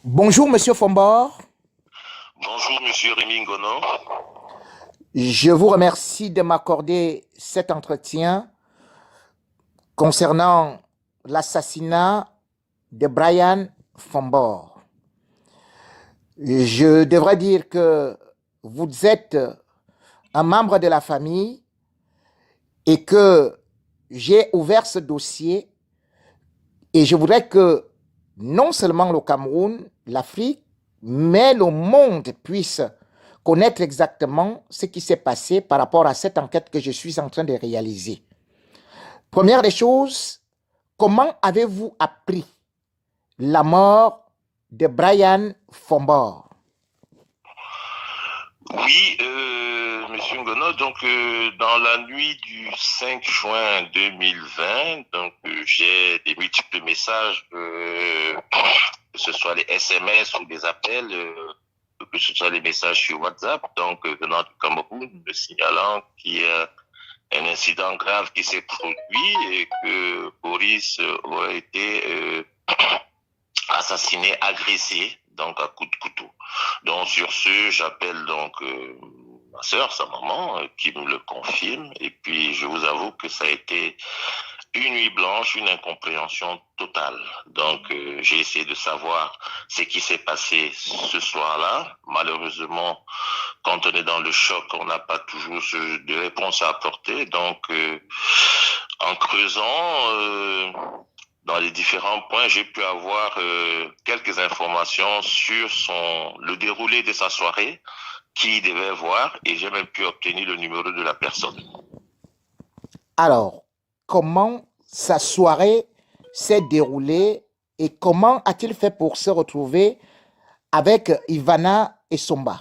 Bonjour, Monsieur Fombor. Bonjour, Monsieur Rémi Ngono. Je vous remercie de m'accorder cet entretien concernant l'assassinat de Brian Fombor. Je devrais dire que vous êtes un membre de la famille et que j'ai ouvert ce dossier et je voudrais que non seulement le Cameroun, l'Afrique, mais le monde puisse connaître exactement ce qui s'est passé par rapport à cette enquête que je suis en train de réaliser. Première des choses, comment avez-vous appris la mort de Brian Fombor? Oui, Monsieur Ngono, donc dans la nuit du 5 juin 2020, j'ai des multiples messages, que ce soit les SMS ou des appels, que ce soit les messages sur WhatsApp, venant du Cameroun, me signalant qu'il y a un incident grave qui s'est produit et que Boris aurait été assassiné, agressé, donc à coups de couteau. Donc sur ce, j'appelle ma sœur, sa maman, qui me le confirme. Et puis je vous avoue que ça a été une nuit blanche, une incompréhension totale. J'ai essayé de savoir ce qui s'est passé ce soir-là. Malheureusement, quand on est dans le choc, on n'a pas toujours de réponse à apporter. En creusant, dans les différents points, j'ai pu avoir quelques informations sur le déroulé de sa soirée, qui il devait voir, et j'ai même pu obtenir le numéro de la personne. Alors, comment sa soirée s'est déroulée et comment a-t-il fait pour se retrouver avec Ivana et Somba?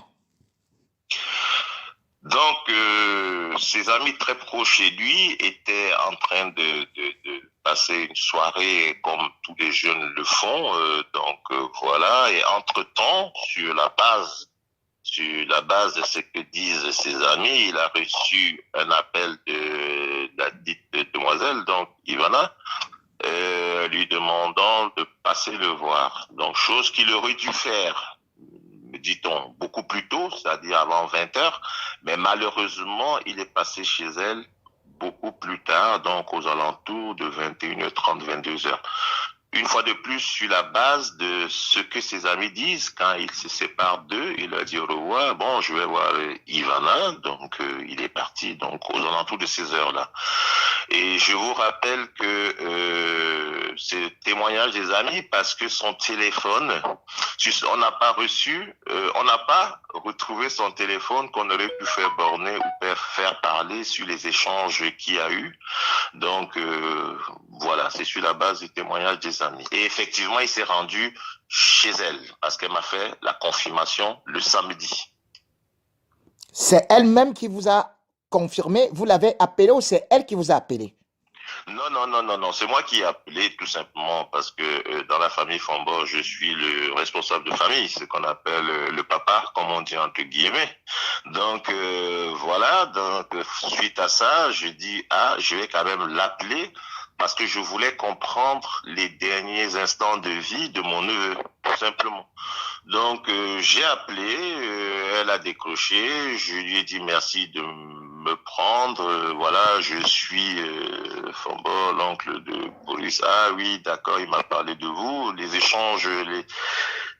Ses amis très proches chez lui étaient en train de passer une soirée comme tous les jeunes le font. Voilà. Et entre-temps, sur la base de ce que disent ses amis, il a reçu un appel de la dite demoiselle, donc Ivana, lui demandant de passer le voir. Donc, chose qu'il aurait dû faire, me dit-on, beaucoup plus tôt, c'est-à-dire avant 20 heures, mais malheureusement, il est passé chez elle beaucoup plus tard, donc aux alentours de 21h30, 22h. Une fois de plus, sur la base de ce que ses amis disent, quand il se sépare d'eux, il a dit au revoir, bon, je vais voir Ivana, il est parti donc aux alentours de ces heures-là. Et je vous rappelle que c'est témoignage des amis parce que son téléphone, on n'a pas on n'a pas retrouvé son téléphone qu'on aurait pu faire borner ou faire parler sur les échanges qu'il y a eu. Voilà, c'est sur la base du témoignage des amis. Et effectivement, il s'est rendu chez elle parce qu'elle m'a fait la confirmation le samedi. C'est elle-même qui vous a confirmé, vous l'avez appelé ou c'est elle qui vous a appelé? Non, non, non, non, non, c'est moi qui ai appelé tout simplement parce que dans la famille Fombo, je suis le responsable de famille, ce qu'on appelle le papa, comme on dit entre guillemets. Voilà, suite à ça, je dis, ah, je vais quand même l'appeler parce que je voulais comprendre les derniers instants de vie de mon neveu, tout simplement. J'ai appelé, elle a décroché, je lui ai dit merci de me prendre, voilà, je suis Fombo, l'oncle de Boris. Ah oui, d'accord, il m'a parlé de vous, les échanges,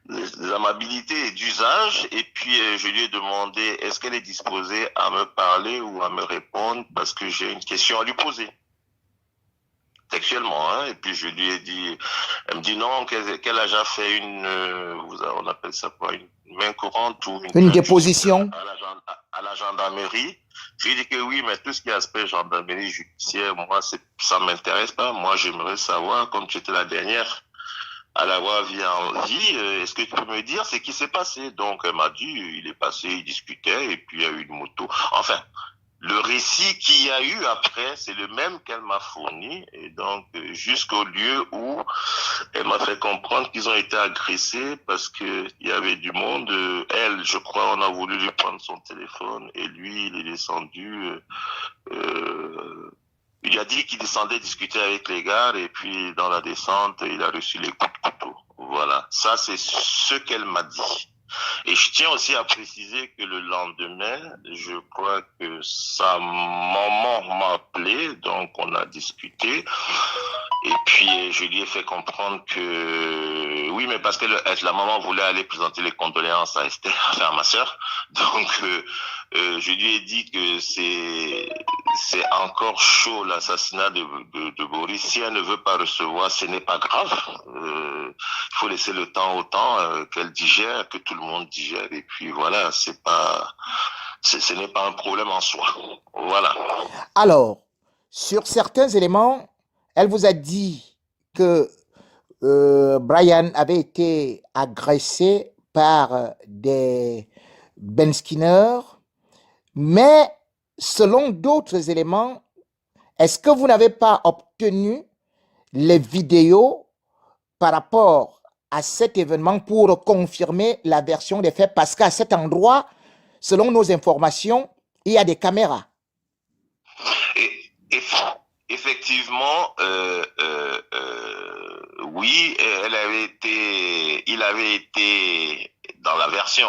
les amabilités d'usage, et puis je lui ai demandé est-ce qu'elle est disposée à me parler ou à me répondre parce que j'ai une question à lui poser textuellement, hein. Et puis je lui ai dit, elle me dit non, qu'elle a déjà fait on appelle ça quoi, une main courante ou une Une plainte judiciaire déposition? à la gendarmerie. Je lui ai dit que oui, mais tout ce qui est aspect gendarmerie judiciaire, moi, ça m'intéresse pas. Moi, j'aimerais savoir, comme tu étais la dernière à l'avoir vu en vie, est-ce que tu peux me dire ce qui s'est passé? Donc, elle m'a dit, il est passé, il discutait, et puis il y a eu une moto. Enfin, le récit qu'il y a eu après, c'est le même qu'elle m'a fourni, et jusqu'au lieu où elle m'a fait comprendre qu'ils ont été agressés parce que il y avait du monde. Elle, je crois, on a voulu lui prendre son téléphone, et lui, il est descendu. Il a dit qu'il descendait discuter avec les gars, et puis dans la descente, il a reçu les coups de couteau. Voilà, ça c'est ce qu'elle m'a dit. Et je tiens aussi à préciser que le lendemain, je crois que sa maman m'a appelé, donc on a discuté. Et puis, je lui ai fait comprendre que, oui, mais parce que la maman voulait aller présenter les condoléances à Esther, enfin à ma sœur. Donc, je lui ai dit que c'est encore chaud l'assassinat de Boris. Si elle ne veut pas recevoir, ce n'est pas grave. Il faut laisser le temps au temps, qu'elle digère, que tout le monde digère. Et puis voilà, ce n'est pas un problème en soi. Voilà. Alors, sur certains éléments, elle vous a dit que Brian avait été agressé par des Ben Skinner, mais selon d'autres éléments, est-ce que vous n'avez pas obtenu les vidéos par rapport à cet événement pour confirmer la version des faits? Parce qu'à cet endroit, selon nos informations, il y a des caméras. Et, effectivement, oui, il avait été, dans la version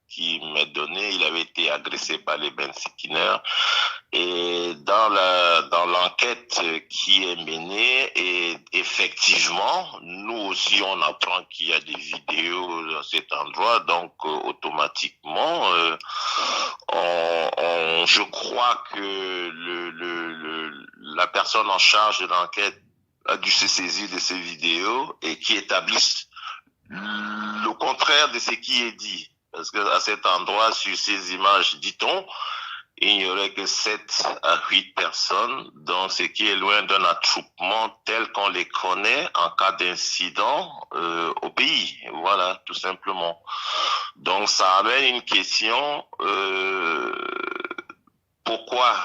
qui m'est donnée, il avait été agressé par les Ben Skinner. Et dans l'enquête qui est menée, et effectivement, nous aussi on apprend qu'il y a des vidéos à cet endroit, donc automatiquement, je crois que la personne en charge de l'enquête a dû se saisir de ces vidéos et qui établissent le contraire de ce qui est dit. Parce que à cet endroit, sur ces images, dit-on, il n'y aurait que 7 à 8 personnes, donc ce qui est loin d'un attroupement tel qu'on les connaît en cas d'incident au pays. Voilà, tout simplement. Donc ça amène une question, pourquoi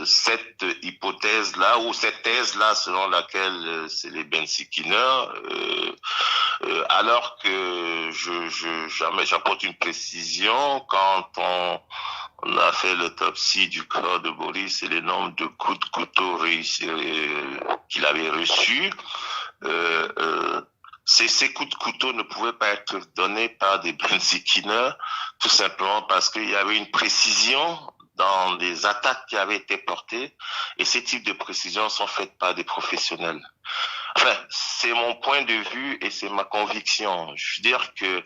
cette hypothèse-là, ou cette thèse-là selon laquelle c'est les Ben Skinner, alors que jamais j'apporte une précision quand on a fait l'autopsie du corps de Boris et les nombres de coups de couteau qu'il avait reçus. Ces coups de couteau ne pouvaient pas être donnés par des Ben Skinner, tout simplement parce qu'il y avait une précision dans les attaques qui avaient été portées, et ces types de précisions sont faites par des professionnels. Enfin, c'est mon point de vue et c'est ma conviction. Je veux dire que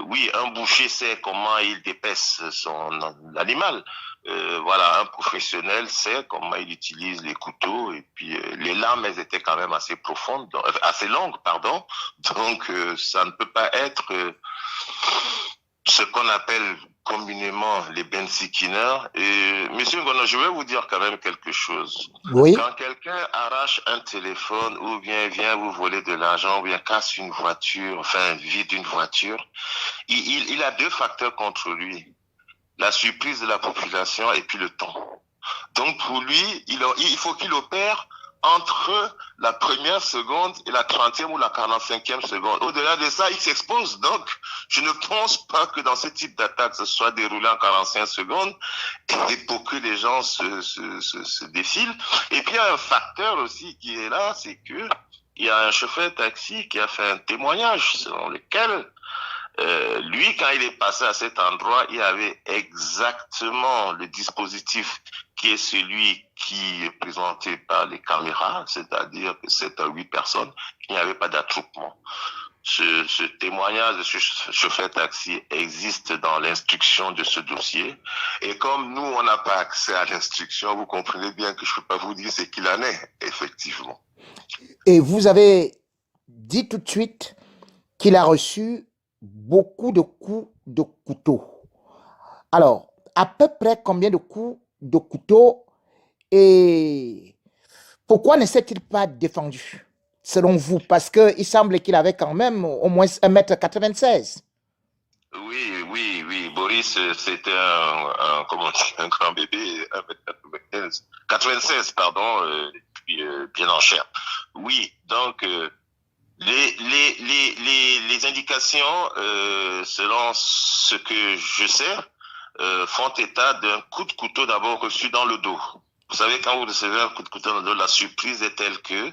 oui, un boucher sait comment il dépaisse son animal. Voilà, un professionnel sait comment il utilise les couteaux, et puis les lames, elles étaient quand même assez profondes, assez longues, pardon. Donc ça ne peut pas être ce qu'on appelle communément les Ben Skinner. Et Monsieur Ngono, je vais vous dire quand même quelque chose. Oui. Quand quelqu'un arrache un téléphone ou bien vient vous voler de l'argent ou bien casse une voiture, enfin vide une voiture, il a 2 facteurs contre lui. La surprise de la population et puis le temps. Donc pour lui, il faut qu'il opère entre la première seconde et la 30e ou la 45e seconde. Au-delà de ça, il s'expose. Donc, je ne pense pas que dans ce type d'attaque, ce soit déroulé en 45 secondes et pour que les gens se défilent. Et puis, il y a un facteur aussi qui est là, c'est que il y a un chauffeur taxi qui a fait un témoignage selon lequel lui, quand il est passé à cet endroit, il avait exactement le dispositif qui est celui qui est présenté par les caméras, c'est-à-dire que 7 à 8 personnes, il n'y avait pas d'attroupement. Ce témoignage de ce chauffeur taxi existe dans l'instruction de ce dossier. Et comme nous, on n'a pas accès à l'instruction, vous comprenez bien que je ne peux pas vous dire ce qu'il en est, effectivement. Et vous avez dit tout de suite qu'il a reçu beaucoup de coups de couteau. Alors, à peu près combien de coups de couteau et pourquoi ne s'est-il pas défendu, selon vous? Parce qu'il semble qu'il avait quand même au moins 1,96 m. Oui. Boris, c'était un grand bébé, 1,96 m, pardon, puis bien en chair. Oui, donc les indications, selon ce que je sais, font état d'un coup de couteau d'abord reçu dans le dos. Vous savez, quand vous recevez un coup de couteau dans le dos, la surprise est telle que,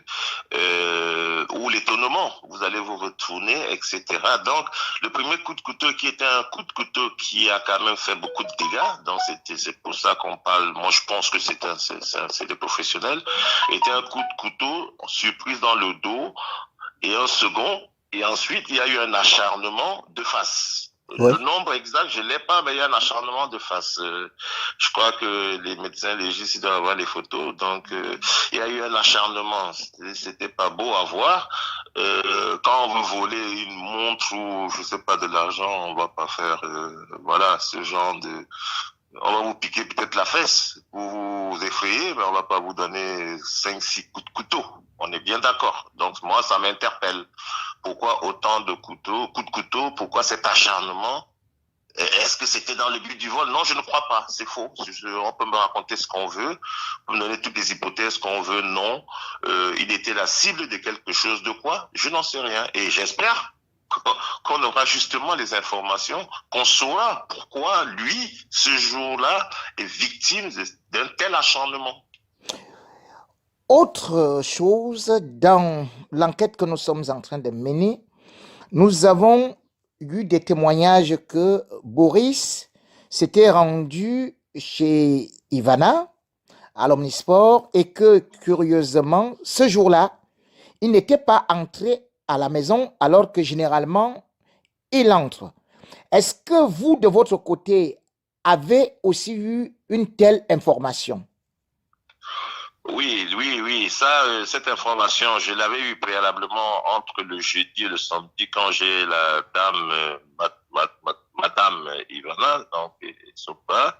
ou l'étonnement, vous allez vous retourner, etc. Donc, le premier coup de couteau qui était un coup de couteau qui a quand même fait beaucoup de dégâts, donc c'est pour ça qu'on parle, moi je pense que c'est des professionnels, était un coup de couteau, surprise dans le dos, et un second, et ensuite il y a eu un acharnement de face. Oui. Le nombre exact, je l'ai pas, mais il y a un acharnement de face. Je crois que les médecins légistes, ils doivent avoir les photos. Donc, il y a eu un acharnement. C'était pas beau à voir. Quand on veut voler une montre ou, je sais pas, de l'argent, on va pas faire, voilà, ce genre de, on va vous piquer peut-être la fesse pour vous effrayer, mais on va pas vous donner 5, 6 coups de couteau. On est bien d'accord. Donc, moi, ça m'interpelle. Pourquoi autant de coups de couteau? Pourquoi cet acharnement? Est-ce que c'était dans le but du vol? Non, je ne crois pas. C'est faux. On peut me raconter ce qu'on veut, on peut me donner toutes les hypothèses qu'on veut. Non, il était la cible de quelque chose. De quoi? Je n'en sais rien. Et j'espère qu'on aura justement les informations, qu'on saura pourquoi lui, ce jour-là, est victime d'un tel acharnement. Autre chose, dans l'enquête que nous sommes en train de mener, nous avons eu des témoignages que Boris s'était rendu chez Ivana à l'Omnisport et que, curieusement, ce jour-là, il n'était pas entré à la maison alors que généralement, il entre. Est-ce que vous, de votre côté, avez aussi eu une telle information? Oui, oui, oui. Ça, cette information, je l'avais eu préalablement entre le jeudi et le samedi quand j'ai la dame, madame Ivana, donc Sopa.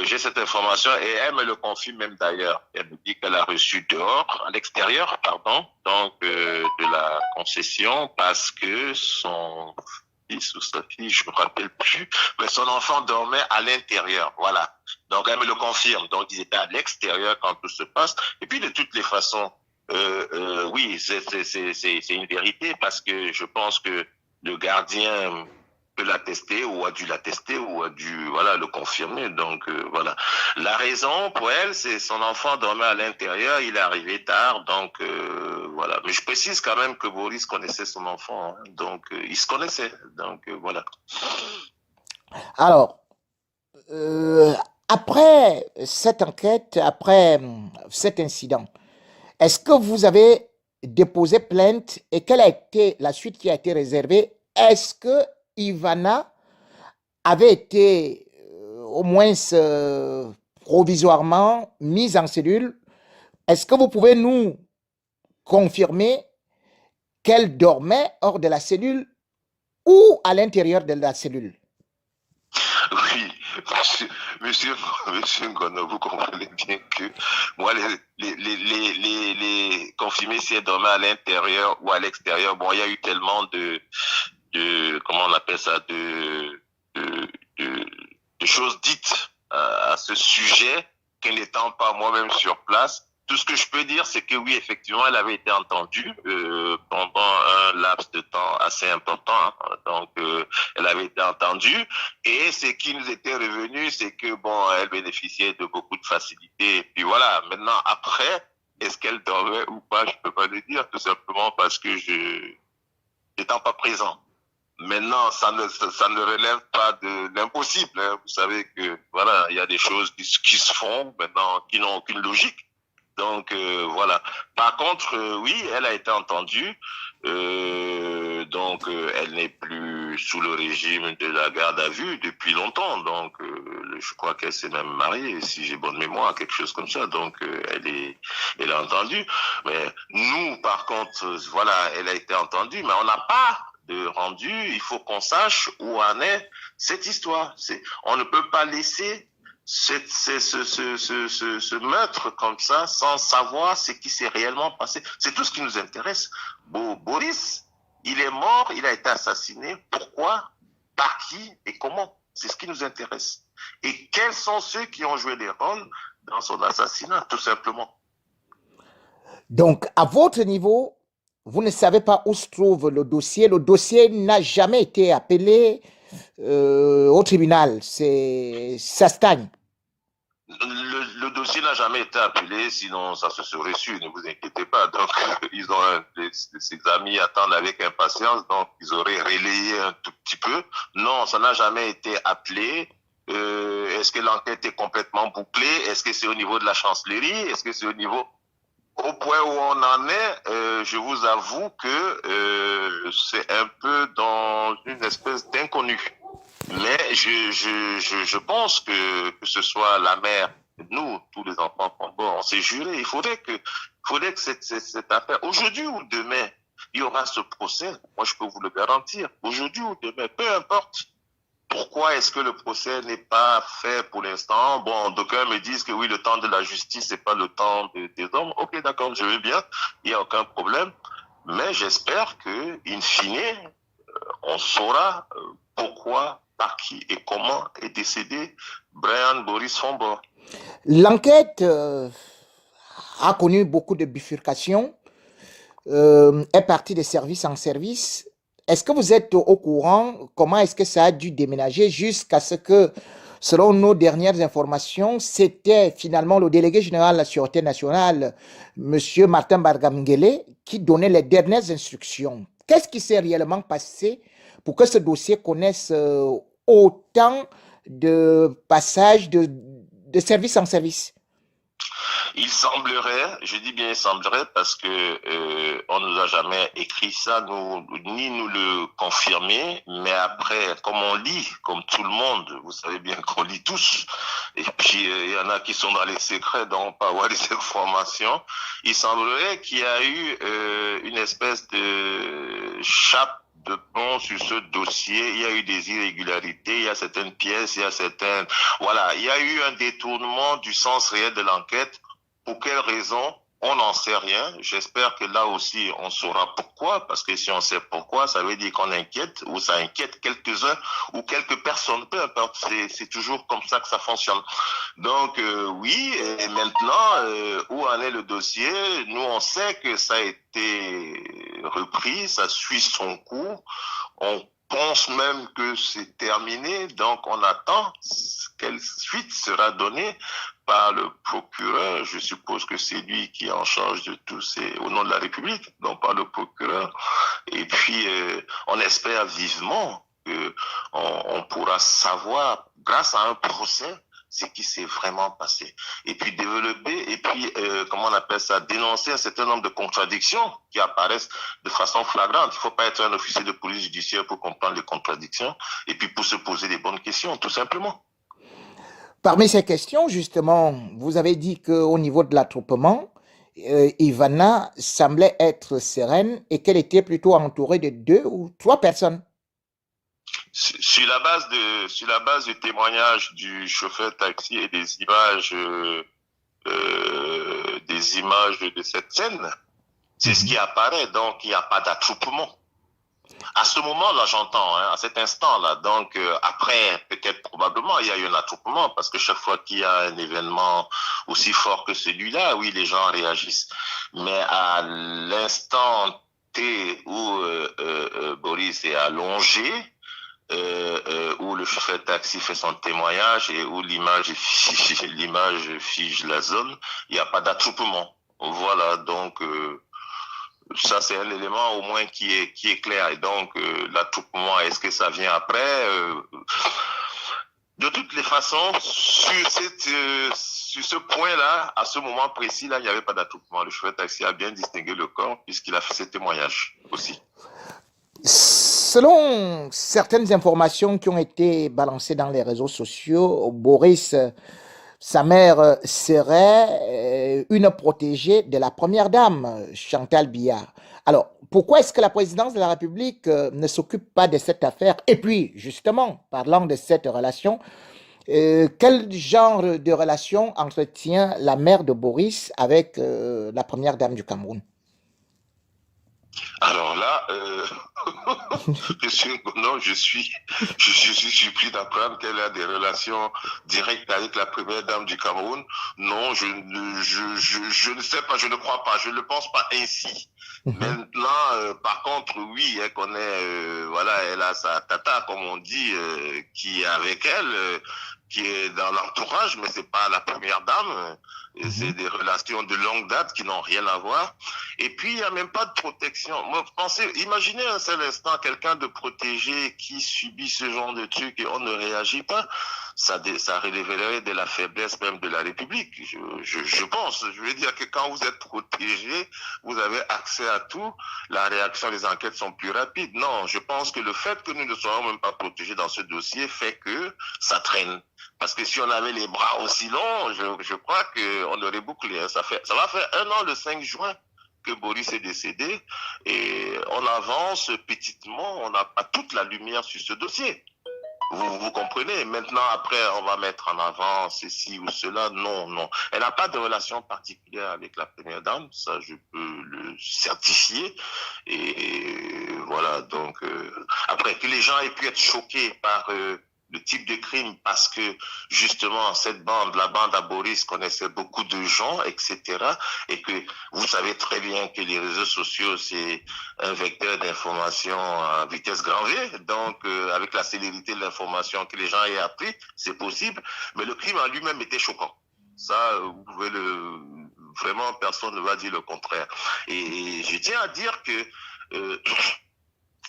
J'ai cette information et elle me le confie même d'ailleurs. Elle me dit qu'elle a reçu dehors, à l'extérieur, pardon, donc de la concession parce que son fils ou sa fille, je me rappelle plus, mais son enfant dormait à l'intérieur. Voilà. Donc elle me le confirme. Donc ils étaient à l'extérieur quand tout se passe. Et puis de toutes les façons, oui, c'est une vérité parce que je pense que le gardien peut l'attester ou a dû l'attester ou a dû voilà le confirmer. Donc voilà. La raison pour elle, c'est son enfant dormait à l'intérieur, il est arrivé tard, donc voilà. Mais je précise quand même que Boris connaissait son enfant, hein, donc ils se connaissaient, donc voilà. Alors, après cette enquête, après cet incident, est-ce que vous avez déposé plainte et quelle a été la suite qui a été réservée? Est-ce que Ivana avait été au moins provisoirement mise en cellule? Est-ce que vous pouvez nous confirmer qu'elle dormait hors de la cellule ou à l'intérieur de la cellule? Oui, monsieur Ngono, vous comprenez bien que moi, les confirmer si elle dormait à l'intérieur ou à l'extérieur, bon, il y a eu tellement comment on appelle ça, de, de, de choses dites à ce sujet qu'en n'étant pas moi-même sur place. Tout ce que je peux dire, c'est que oui, effectivement, elle avait été entendue pendant un laps de temps assez important. Hein. Donc, elle avait été entendue. Et ce qui nous était revenu, c'est que bon, elle bénéficiait de beaucoup de facilités. Et puis voilà. Maintenant, après, est-ce qu'elle dormait ou pas, je peux pas le dire, tout simplement parce que n'étant pas présent. Maintenant, ça ne relève pas de l'impossible. Hein. Vous savez que voilà, il y a des choses qui se font maintenant qui n'ont aucune logique. Donc voilà. Par contre, oui, elle a été entendue. Donc elle n'est plus sous le régime de la garde à vue depuis longtemps. Donc je crois qu'elle s'est même mariée, si j'ai bonne mémoire, quelque chose comme ça. Donc elle est entendue. Mais nous, par contre, voilà, elle a été entendue, mais on n'a pas de rendu. Il faut qu'on sache où en est cette histoire. On ne peut pas laisser ce meurtre comme ça sans savoir ce qui s'est réellement passé. C'est tout ce qui nous intéresse. Boris, il est mort, il a été assassiné. Pourquoi? Par qui et comment? C'est ce qui nous intéresse. Et quels sont ceux qui ont joué des rôles dans son assassinat, tout simplement. Donc, à votre niveau, vous ne savez pas où se trouve le dossier. Le dossier n'a jamais été appelé au tribunal. Ça stagne. Le le dossier n'a jamais été appelé, sinon ça se serait su, ne vous inquiétez pas. Donc, ils ont ses amis attendent avec impatience, donc ils auraient relayé un tout petit peu. Non, ça n'a jamais été appelé. Est-ce que l'enquête est complètement bouclée? Est-ce que c'est au niveau de la chancellerie? Est-ce que c'est au niveau... Au point où on en est, je vous avoue que c'est un peu dans une espèce d'inconnu. Mais je pense que ce soit la mère, nous, tous les enfants, on s'est juré. Il faudrait que cette affaire, aujourd'hui ou demain, il y aura ce procès. Moi, je peux vous le garantir. Aujourd'hui ou demain, peu importe. Pourquoi est-ce que le procès n'est pas fait pour l'instant? Bon, d'aucuns me disent que oui, le temps de la justice, c'est pas le temps des hommes. Ok, d'accord, je veux bien. Il n'y a aucun problème. Mais j'espère que, in fine, on saura pourquoi, par qui et comment est décédé Brian Boris Fombo. L'enquête a connu beaucoup de bifurcations, est partie de service en service. Est-ce que vous êtes au courant comment est-ce que ça a dû déménager jusqu'à ce que, selon nos dernières informations, c'était finalement le délégué général de la Sûreté nationale, M. Martin Bargamgele, qui donnait les dernières instructions? Qu'est-ce qui s'est réellement passé pour que ce dossier connaisse autant de passages de service en service? Il semblerait, je dis bien il semblerait parce que on nous a jamais écrit ça, ni nous le confirmer, mais après, comme on lit, comme tout le monde, vous savez bien qu'on lit tous, et puis il y en a qui sont dans les secrets, donc on peut avoir des informations. Il semblerait qu'il y a eu une espèce de chape de plomb sur ce dossier. Il y a eu des irrégularités, il y a certaines pièces, il y a certaines... Voilà, il y a eu un détournement du sens réel de l'enquête. Pour quelle raison? On n'en sait rien. J'espère que là aussi, on saura pourquoi, parce que si on sait pourquoi, ça veut dire qu'on inquiète, ou ça inquiète quelques-uns, ou quelques personnes, peu importe. C'est toujours comme ça que ça fonctionne. Donc, oui, et maintenant, où en est le dossier? Nous, on sait que ça a été repris, ça suit son cours. On pense même que c'est terminé, donc on attend quelle suite sera donnée par le procureur. Je suppose que c'est lui qui est en charge de tout ces, au nom de la République, donc par le procureur. Et puis, on espère vivement que on pourra savoir, grâce à un procès, ce qui s'est vraiment passé. Et puis développer, et puis, comment on appelle ça, dénoncer un certain nombre de contradictions qui apparaissent de façon flagrante. Il ne faut pas être un officier de police judiciaire pour comprendre les contradictions, et puis pour se poser les bonnes questions, tout simplement. Parmi ces questions, justement, vous avez dit qu'au niveau de l'attroupement, Ivana semblait être sereine et qu'elle était plutôt entourée de 2 ou 3 personnes. Sur la base du témoignage du chauffeur taxi et des images de cette scène, c'est ce qui apparaît. Donc, il n'y a pas d'attroupement. À ce moment-là, j'entends, hein, à cet instant-là. Donc, après, peut-être probablement, il y a eu un attroupement parce que chaque fois qu'il y a un événement aussi fort que celui-là, oui, les gens réagissent. Mais à l'instant T où Boris est allongé, où le chauffeur taxi fait son témoignage et où l'image fige la zone, il n'y a pas d'attroupement. Voilà, donc... ça, c'est un élément au moins qui est clair. Et donc, l'attroupement, est-ce que ça vient après? De toutes les façons, sur ce point-là, à ce moment précis, là, il n'y avait pas d'attroupement. Le chauffeur taxi a bien distingué le corps puisqu'il a fait ses témoignages aussi. Selon certaines informations qui ont été balancées dans les réseaux sociaux, Boris, sa mère serait une protégée de la première dame, Chantal Biya. Alors, pourquoi est-ce que la présidence de la République ne s'occupe pas de cette affaire? Et puis, justement, parlant de cette relation, quel genre de relation entretient la mère de Boris avec la première dame du Cameroun? Alors là, Monsieur Ngono, je suis surpris d'apprendre qu'elle a des relations directes avec la première dame du Cameroun. Non, je ne sais pas, je ne crois pas, je ne pense pas ainsi. Maintenant, par contre, oui, elle connaît, voilà, elle a sa tata, comme on dit, qui est avec elle. qui est dans l'entourage, mais c'est pas la première dame. C'est des relations de longue date qui n'ont rien à voir. Et puis, il n'y a même pas de protection. Moi, imaginez un seul instant quelqu'un de protégé qui subit ce genre de truc et on ne réagit pas. Ça révélerait de la faiblesse même de la République. Je pense. Je veux dire que quand vous êtes protégé, vous avez accès à tout. La réaction des enquêtes sont plus rapides. Non, je pense que le fait que nous ne soyons même pas protégés dans ce dossier fait que ça traîne. Parce que si on avait les bras aussi longs, je crois qu'on aurait bouclé. Ça va faire 1 an le 5 juin que Boris est décédé et on avance petitement, on n'a pas toute la lumière sur ce dossier. Vous comprenez? Maintenant, après, on va mettre en avant ceci ou cela. Non. Elle n'a pas de relation particulière avec la première dame. Ça, je peux le certifier. Et voilà. Donc, après, que les gens aient pu être choqués par le type de crime parce que, justement, la bande à Boris connaissait beaucoup de gens, etc. Et que vous savez très bien que les réseaux sociaux, c'est un vecteur d'information à vitesse grand V. Donc, avec la célérité de l'information que les gens aient appris, c'est possible. Mais le crime en lui-même était choquant. Ça, vous pouvez vraiment, personne ne va dire le contraire. Et je tiens à dire que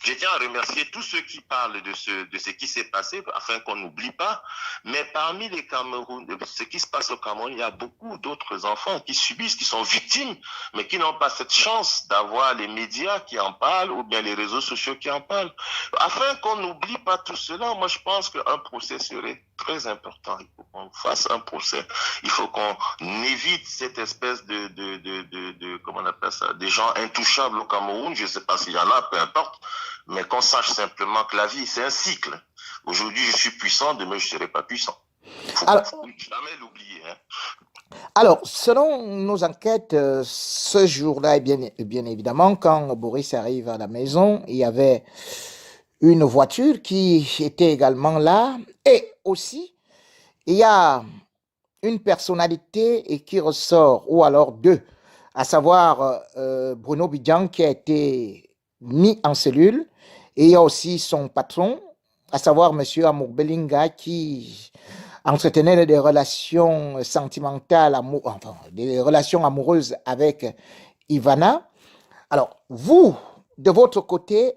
je tiens à remercier tous ceux qui parlent de ce qui s'est passé afin qu'on n'oublie pas. Mais parmi les Camerounais, ce qui se passe au Cameroun, il y a beaucoup d'autres enfants qui subissent, qui sont victimes, mais qui n'ont pas cette chance d'avoir les médias qui en parlent ou bien les réseaux sociaux qui en parlent. Afin qu'on n'oublie pas tout cela, moi je pense qu'un procès serait très important. Il faut qu'on fasse un procès. Il faut qu'on évite cette espèce comment on appelle ça, des gens intouchables au Cameroun. Je ne sais pas s'il y en a, peu importe. Mais qu'on sache simplement que la vie, c'est un cycle. Aujourd'hui, je suis puissant, demain, je ne serai pas puissant. Il ne faut jamais l'oublier. Alors, selon nos enquêtes, ce jour-là, et bien évidemment, quand Boris arrive à la maison, il y avait une voiture qui était également là. Et aussi, il y a une personnalité qui ressort, ou alors deux, à savoir Bruno Bidjan qui a été mis en cellule. Et il y a aussi son patron, à savoir M. Amour Belinga, qui entretenait des relations sentimentales, des relations amoureuses avec Ivana. Alors, vous, de votre côté,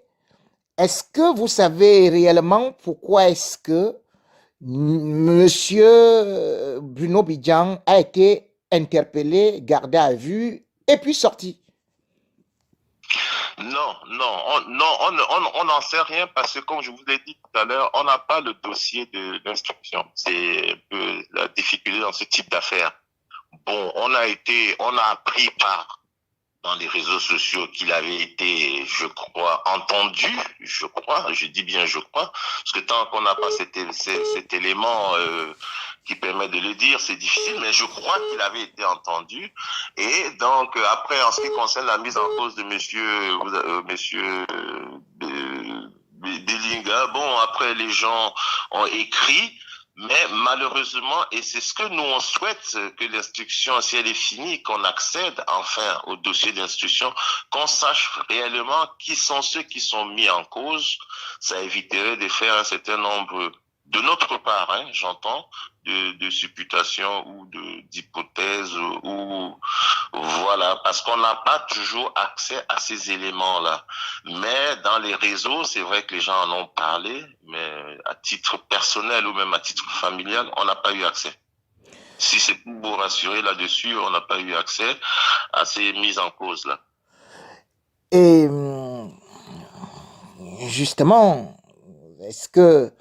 est-ce que vous savez réellement pourquoi est-ce que Monsieur Bruno Bidjan a été interpellé, gardé à vue et puis sorti? Non, on n'en sait rien parce que comme je vous l'ai dit tout à l'heure, on n'a pas le dossier de l'instruction. C'est un peu la difficulté dans ce type d'affaires. Bon, on a appris dans les réseaux sociaux qu'il avait été, je crois, entendu, je dis bien je crois, parce que tant qu'on n'a pas cet élément qui permet de le dire, c'est difficile, mais je crois qu'il avait été entendu. Et donc, après, en ce qui concerne la mise en cause de monsieur Belinga, bon, après, les gens ont écrit, mais malheureusement, et c'est ce que nous on souhaite, que l'instruction, si elle est finie, qu'on accède enfin au dossier d'instruction, qu'on sache réellement qui sont ceux qui sont mis en cause. Ça éviterait de faire un certain nombre, de notre part, hein, j'entends, de supputations ou d'hypothèses ou voilà, parce qu'on n'a pas toujours accès à ces éléments-là. Mais dans les réseaux, c'est vrai que les gens en ont parlé, mais à titre personnel ou même à titre familial, on n'a pas eu accès. Si c'est pour vous rassurer là-dessus, on n'a pas eu accès à ces mises en cause-là. Et justement, est-ce que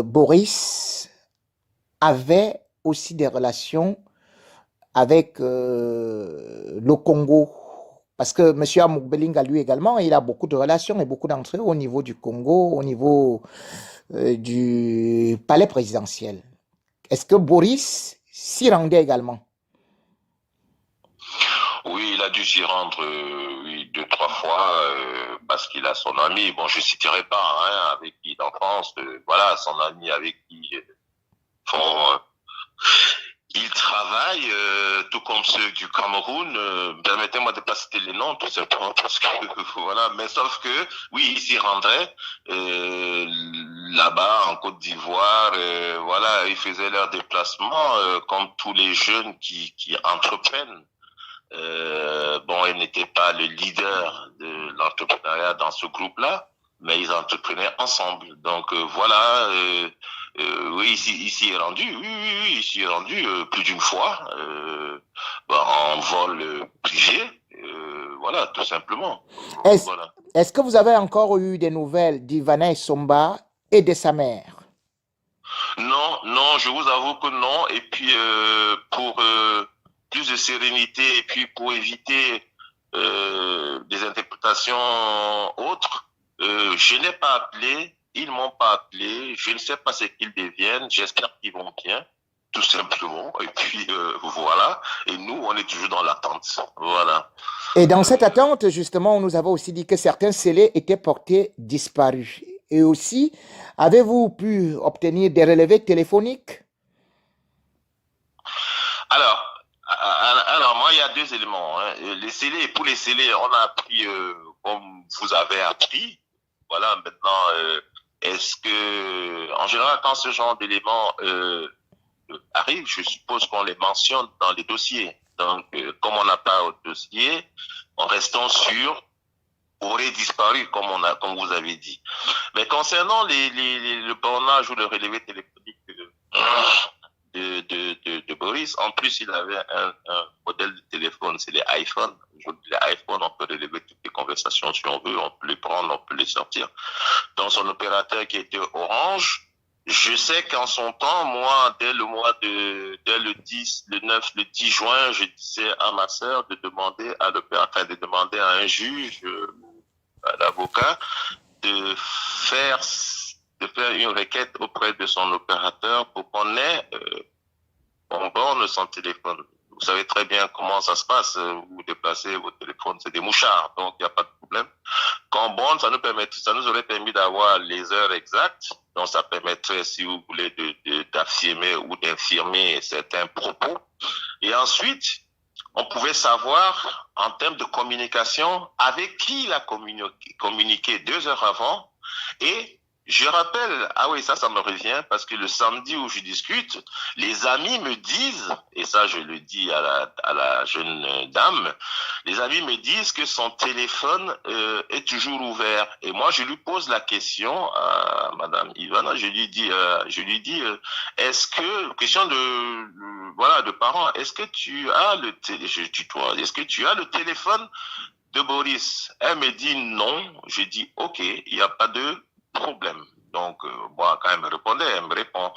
Boris avait aussi des relations avec le Congo? Parce que M. Amour Belinga, lui également, il a beaucoup de relations et beaucoup d'entrées au niveau du Congo, au niveau du palais présidentiel. Est-ce que Boris s'y rendait également? Oui, il a dû s'y rendre oui, 2-3 fois parce qu'il a son ami. Bon, je ne citerai pas hein, avec qui d'enfance. Voilà, son ami avec qui il travaille, tout comme ceux du Cameroun. Permettez-moi de ne pas citer les noms, tout simplement parce que voilà. Mais sauf que oui, il s'y rendrait. là-bas en Côte d'Ivoire, voilà, ils faisaient leur déplacement comme tous les jeunes qui entreprennent. Bon, ils n'étaient pas le leader de l'entrepreneuriat dans ce groupe-là, mais ils entreprenaient ensemble. Donc voilà, oui, ici est rendu, oui, ici est rendu plus d'une fois, en vol privé, voilà, tout simplement. Est-ce Voilà. est-ce que vous avez encore eu des nouvelles d'Ivana Somba et de sa mère? Non, non, je vous avoue que non. Et puis pour plus de sérénité et puis pour éviter des interprétations autres, je n'ai pas appelé, ils m'ont pas appelé, je ne sais pas ce qu'ils deviennent, j'espère qu'ils vont bien, tout simplement. Et puis voilà. Et nous, on est toujours dans l'attente. Voilà. Et dans cette attente, justement, on nous avait aussi dit que certains scellés étaient portés disparus. Et aussi, avez-vous pu obtenir des relevés téléphoniques? Alors, moi, il y a deux éléments. Hein. Les scellés, pour les scellés, on a appris comme vous avez appris. Voilà, maintenant, est-ce que, en général, quand ce genre d'éléments arrive, je suppose qu'on les mentionne dans les dossiers. Donc, comme on n'a pas au dossier, en restant sûr, aurait disparu, comme vous avez dit. Mais concernant le bornage ou le relevé téléphonique de Boris, en plus, il avait un modèle de téléphone, c'est les iPhones. Les iPhones, on peut relever toutes les conversations si on veut, on peut les prendre, on peut les sortir. Dans son opérateur qui était Orange, je sais qu'en son temps, moi, dès le 10, le 9, le 10 juin, je disais à ma sœur de demander de demander à un juge, à l'avocat, de faire une requête auprès de son opérateur pour qu'on ait, on borne son téléphone. Vous savez très bien comment ça se passe. Vous déplacez votre téléphone, c'est des mouchards, donc il n'y a pas de problème. Quand on borne, ça nous aurait permis d'avoir les heures exactes. Donc ça permettrait, si vous voulez, d'affirmer ou d'infirmer certains propos. Et ensuite, on pouvait savoir, en termes de communication, avec qui il a communiqué 2 heures avant. Et je rappelle, ah oui, ça me revient, parce que le samedi où je discute, les amis me disent, et ça je le dis à la jeune dame, les amis me disent que son téléphone est toujours ouvert. Et moi, je lui pose la question à Madame Ivana, je lui dis, est-ce que, question de parents, est-ce que tu as est-ce que tu as le téléphone de Boris? Elle me dit non. Je dis ok, il n'y a pas de problème. Donc, moi, quand elle me répond,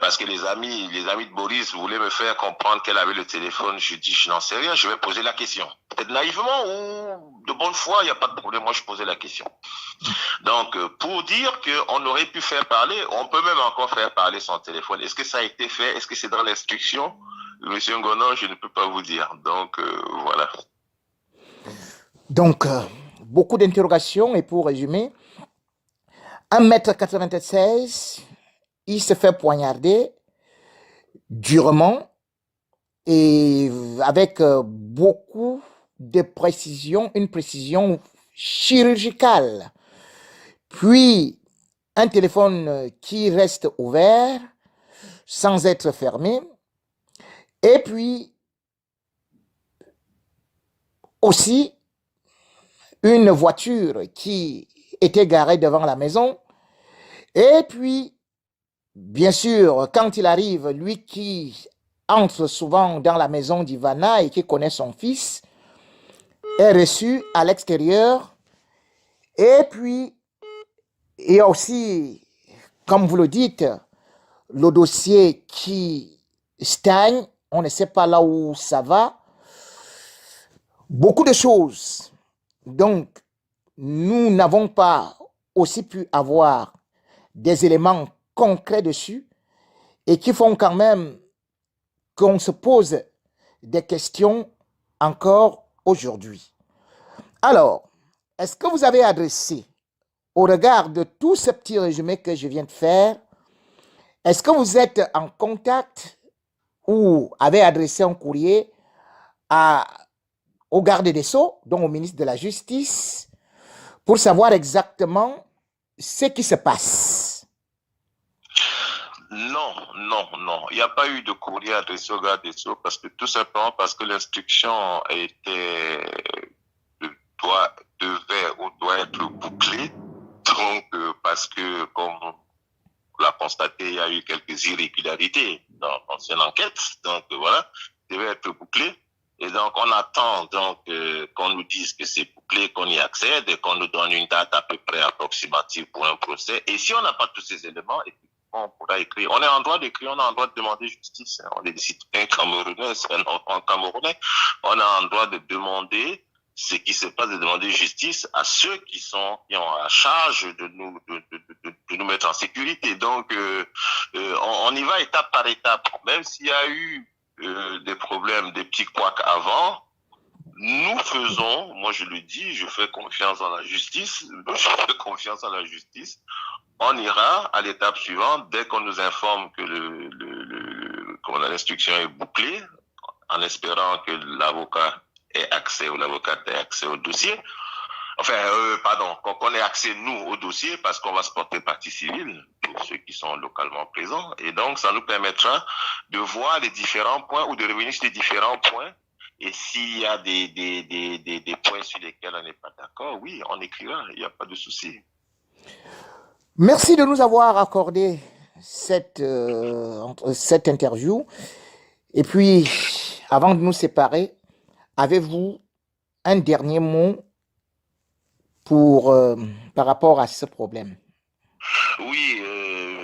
parce que les amis de Boris voulaient me faire comprendre qu'elle avait le téléphone. Je dis, je n'en sais rien, je vais poser la question. Peut-être naïvement ou de bonne foi, il n'y a pas de problème, moi je posais la question. Donc, pour dire qu'on aurait pu faire parler, on peut même encore faire parler son téléphone. Est-ce que ça a été fait? Est-ce que c'est dans l'instruction? Monsieur Ngono, je ne peux pas vous dire. Donc, voilà. Donc, beaucoup d'interrogations, et pour résumer, 1,96 m, il se fait poignarder durement et avec beaucoup de précision, une précision chirurgicale. Puis, un téléphone qui reste ouvert sans être fermé. Et puis, aussi, une voiture qui était garée devant la maison. Et puis, bien sûr, quand il arrive, lui qui entre souvent dans la maison d'Ivana et qui connaît son fils, est reçu à l'extérieur. Et puis, il y a aussi, comme vous le dites, le dossier qui stagne, on ne sait pas là où ça va. Beaucoup de choses. Donc, nous n'avons pas aussi pu avoir des éléments concrets dessus et qui font quand même qu'on se pose des questions encore aujourd'hui. Alors, est-ce que vous avez adressé, au regard de tout ce petit résumé que je viens de faire, est-ce que vous êtes en contact ou avez adressé un courrier au garde des Sceaux, donc au ministre de la Justice, pour savoir exactement ce qui se passe? Non, non, non. Il n'y a pas eu de courrier adressé au garde des Sceaux tout simplement parce que l'instruction doit être bouclée. Donc, parce que, comme on l'a constaté, il y a eu quelques irrégularités dans l'ancienne enquête. Donc, voilà, devait être bouclé. Et donc, on attend qu'on nous dise que c'est bouclé, qu'on y accède et qu'on nous donne une date à peu près approximative pour un procès. Et si on n'a pas tous ces éléments, on pourra écrire. On est en droit d'écrire, on est en droit de demander justice. On est des citoyens camerounais, c'est un enfant camerounais. On est en droit de demander ce qui se passe, de demander justice à ceux qui ont la charge de nous mettre en sécurité. Donc, on y va étape par étape. Même s'il y a eu des problèmes, des petits couacs avant, nous faisons, moi je le dis, je fais confiance en la justice, on ira à l'étape suivante dès qu'on nous informe que l'instruction est bouclée, en espérant que l'avocat ait accès ou l'avocate ait accès au dossier. Qu'on ait accès, nous, au dossier, parce qu'on va se porter partie civile, pour ceux qui sont localement présents. Et donc, ça nous permettra de voir les différents points ou de revenir sur les différents points. Et s'il y a des points sur lesquels on n'est pas d'accord, oui, on écrira, il n'y a pas de souci. Merci de nous avoir accordé cette interview. Et puis, avant de nous séparer, avez-vous un dernier mot par rapport à ce problème? Oui,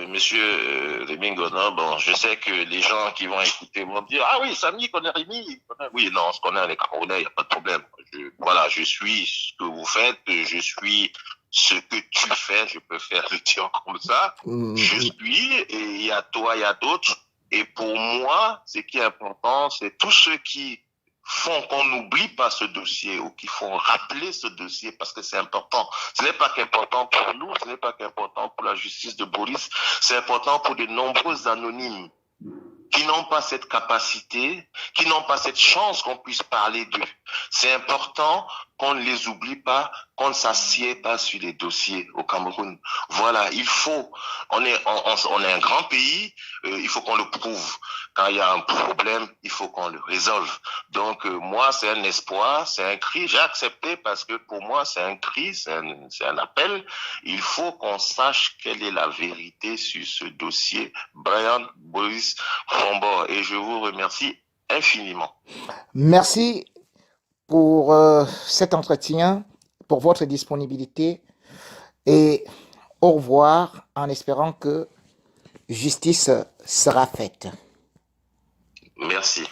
monsieur Rémi Gonan, bon, je sais que les gens qui vont écouter vont dire, ah oui, Samy connaît Rémi. Oui, non, on se connaît les Camerounais, il n'y a pas de problème. Je suis ce que vous faites, je suis ce que tu fais, je peux faire le dire comme ça. Je suis, et il y a toi, il y a d'autres. Et pour moi, ce qui est important, c'est tous ceux qui font qu'on n'oublie pas ce dossier ou qui font rappeler ce dossier parce que c'est important. Ce n'est pas qu'important pour nous, ce n'est pas qu'important pour la justice de Boris, c'est important pour de nombreux anonymes qui n'ont pas cette capacité, qui n'ont pas cette chance qu'on puisse parler d'eux. C'est important qu'on ne les oublie pas, qu'on ne s'assied pas sur les dossiers au Cameroun. Voilà, on est un grand pays, il faut qu'on le prouve. Quand il y a un problème, il faut qu'on le résolve. Donc, moi, c'est un espoir, c'est un cri. J'ai accepté parce que pour moi, c'est un cri, c'est un appel. Il faut qu'on sache quelle est la vérité sur ce dossier. Brian Boris Fombo, et je vous remercie infiniment. Merci pour cet entretien, pour votre disponibilité et au revoir en espérant que justice sera faite. Merci.